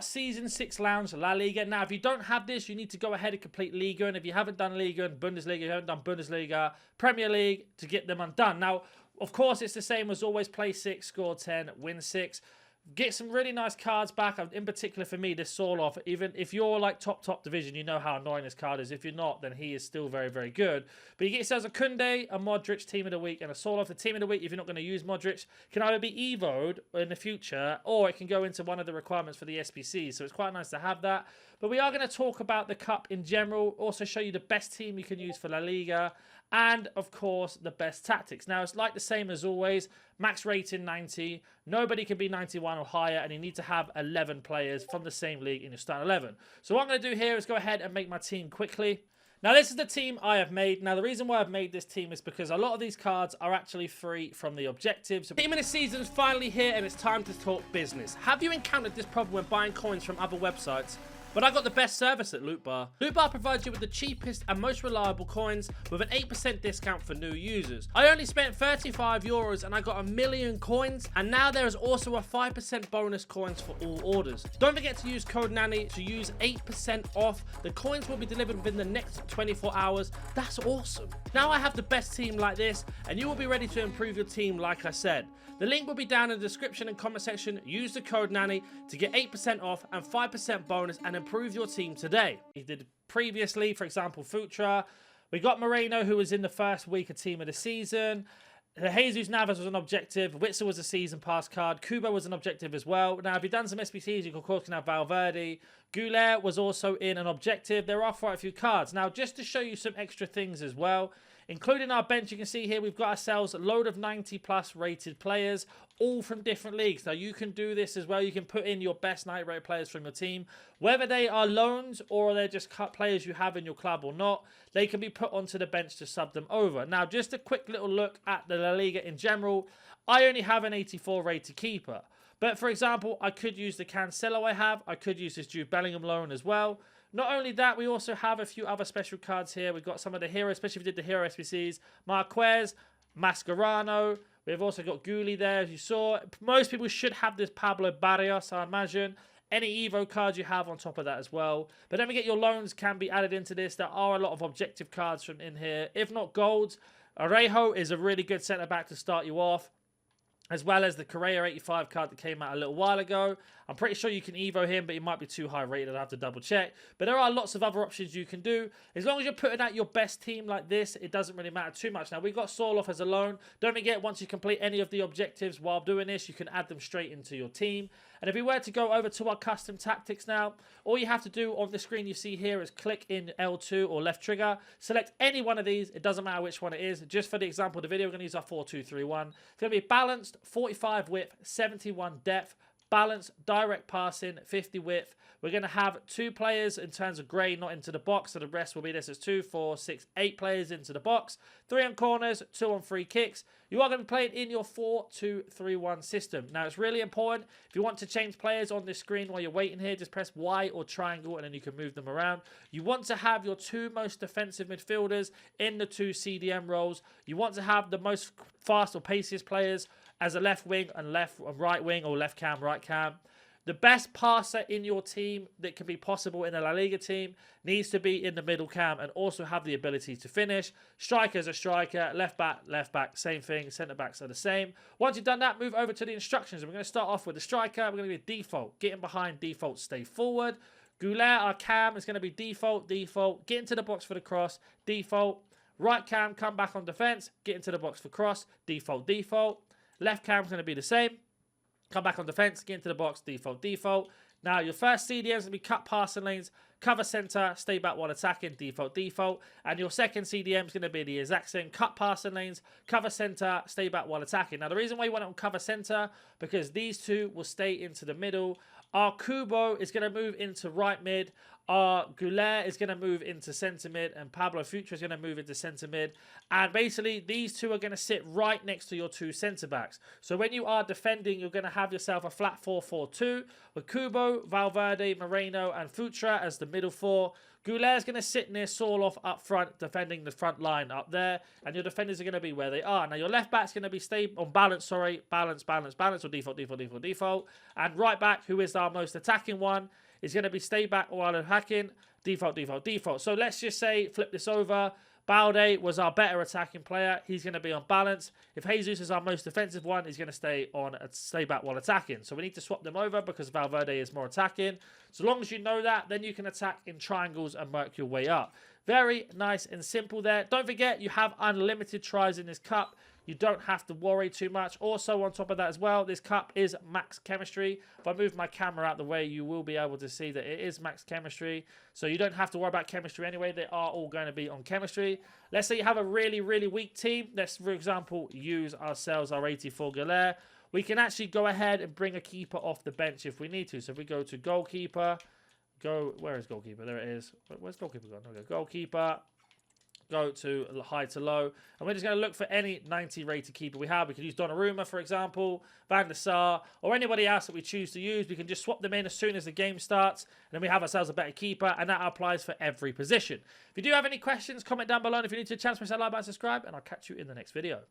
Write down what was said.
got Season 6 Lounge La Liga. Now, if you don't have this, you need to go ahead and complete Liga. And if you haven't done Liga and Bundesliga, you haven't done Bundesliga, Premier League, to get them undone. Now, of course, it's the same as always. Play 6, score 10, win 6. Get some really nice cards back. In particular for me, this Sorloth. Even if you're like top division, you know how annoying this card is. If you're not, then he is still very, very good. But you get yourselves a Kunde, a Modric team of the week, and a Sorloth. The team of the week, if you're not going to use Modric, can either be evoed in the future, or it can go into one of the requirements for the SBC. So it's quite nice to have that. But we are going to talk about the Cup in general. Also show you the best team you can use for La Liga. And, of course, the best tactics. Now, it's like the same as always. Max rating 90. Nobody can be 91 or higher. And you need to have 11 players from the same league in your starting 11. So what I'm going to do here is go ahead and make my team quickly. Now, this is the team I have made. Now, the reason why I've made this team is because a lot of these cards are actually free from the objectives. The team of the season is finally here, and it's time to talk business. Have you encountered this problem when buying coins from other websites? But I got the best service at Loot Bar. Loot Bar provides you with the cheapest and most reliable coins with an 8% discount for new users. I only spent 35 euros and I got 1 million coins, and now there is also a 5% bonus coins for all orders. Don't forget to use code NANNY to use 8% off. The coins will be delivered within the next 24 hours. That's awesome. Now I have the best team like this, and you will be ready to improve your team like I said. The link will be down in the description and comment section. Use the code NANNY to get 8% off and 5% bonus and improve your team today. We did previously, for example, Futra. We got Moreno, who was in the first week of team of the season. Jesus Navas was an objective. Witzel was a season pass card. Kubo was an objective as well. Now, if you've done some SBCs, you of course can have Valverde. Goulet was also in an objective. There are quite a few cards. Now, just to show you some extra things as well, including our bench, you can see here we've got ourselves a load of 90 plus rated players, all from different leagues. Now you can do this as well. You can put in your best 90 rated players from your team, whether they are loans or they're just players you have in your club or not. They can be put onto the bench to sub them over. Now, just a quick little look at the La Liga in general. I only have an 84 rated keeper. But for example, I could use the Cancelo I have. I could use this Jude Bellingham loan as well. Not only that, we also have a few other special cards here. We've got some of the heroes, especially if we did the hero SBCs. Marquez, Mascherano. We've also got Gulli there, as you saw. Most people should have this Pablo Barrios, I imagine. Any Evo cards you have on top of that as well. But don't forget your loans can be added into this. There are a lot of objective cards from in here. If not golds, Arejo is a really good centre-back to start you off, as well as the Correa 85 card that came out a little while ago. I'm pretty sure you can Evo him, but he might be too high rated. I'll have to double check. But there are lots of other options you can do. As long as you're putting out your best team like this, it doesn't really matter too much. Now, we've got Sorloth as a loan. Don't forget, once you complete any of the objectives while doing this, you can add them straight into your team. And if we were to go over to our custom tactics now, all you have to do on the screen you see here is click in L2 or left trigger. Select any one of these. It doesn't matter which one it is. Just for the example of the video, we're going to use our 4-2-3-1. It's going to be balanced, 45 width, 71 depth. Balance, direct passing, 50 width. We're going to have 2 players in terms of grey, not into the box. So the rest will be this as 2, 4, 6, 8 players into the box. 3 on corners, 2 on free kicks. You are going to be playing in your 4-2-3-1 system. Now, it's really important. If you want to change players on this screen while you're waiting here, just press Y or triangle and then you can move them around. You want to have your 2 most defensive midfielders in the 2 CDM roles. You want to have the most fast or paciest players as a left wing and right wing, or left cam, right cam. The best passer in your team that can be possible in a La Liga team needs to be in the middle cam and also have the ability to finish. Striker's a striker, left back, same thing. Centre backs are the same. Once you've done that, move over to the instructions. And we're going to start off with the striker. We're going to be default. Getting behind, default, stay forward. Goulet, our cam, is going to be default. Get into the box for the cross, default. Right cam, come back on defence. Get into the box for cross, default. Left cam is going to be the same. Come back on defense, get into the box, default. Now, your first CDM is going to be cut passing lanes, cover center, stay back while attacking, default. And your second CDM is going to be the exact same, cut passing lanes, cover center, stay back while attacking. Now, the reason why you want it on cover center, because these two will stay into the middle. Our Kubo is going to move into right mid. Our Goulet is going to move into centre mid, and Pablo Futre is going to move into centre mid. And basically, these two are going to sit right next to your two centre backs. So when you are defending, you're going to have yourself a flat 4-4-2 with Kubo, Valverde, Moreno, and Futre as the middle four. Goulet is going to sit near Sorloth up front, defending the front line up there. And your defenders are going to be where they are. Now, your left back's going to be on balance, balance, or default. And right back, who is our most attacking one, is going to be stay back while attacking, default. So let's just say, flip this over. Balde was our better attacking player. He's going to be on balance. If Jesus is our most defensive one, he's going to stay back while attacking. So we need to swap them over because Valverde is more attacking. So long as you know that, then you can attack in triangles and work your way up. Very nice and simple there. Don't forget, you have unlimited tries in this cup. You don't have to worry too much. Also, on top of that as well, this cup is max chemistry. If I move my camera out the way, you will be able to see that it is max chemistry. So you don't have to worry about chemistry anyway. They are all going to be on chemistry. Let's say you have a really, really weak team. Let's, for example, use ourselves our 84 Galere. We can actually go ahead and bring a keeper off the bench if we need to. So if we go to goalkeeper, where is goalkeeper? There it is. Where's goalkeeper gone? Okay, goalkeeper. Go to high to low, and we're just going to look for any 90 rated keeper we have. We could use Donnarumma, for example, Van der Sar, or anybody else that we choose to use. We can just swap them in as soon as the game starts, and then we have ourselves a better keeper, and that applies for every position. If you do have any questions, comment down below, and if you're new to the channel, smash that like button, subscribe, and I'll catch you in the next video.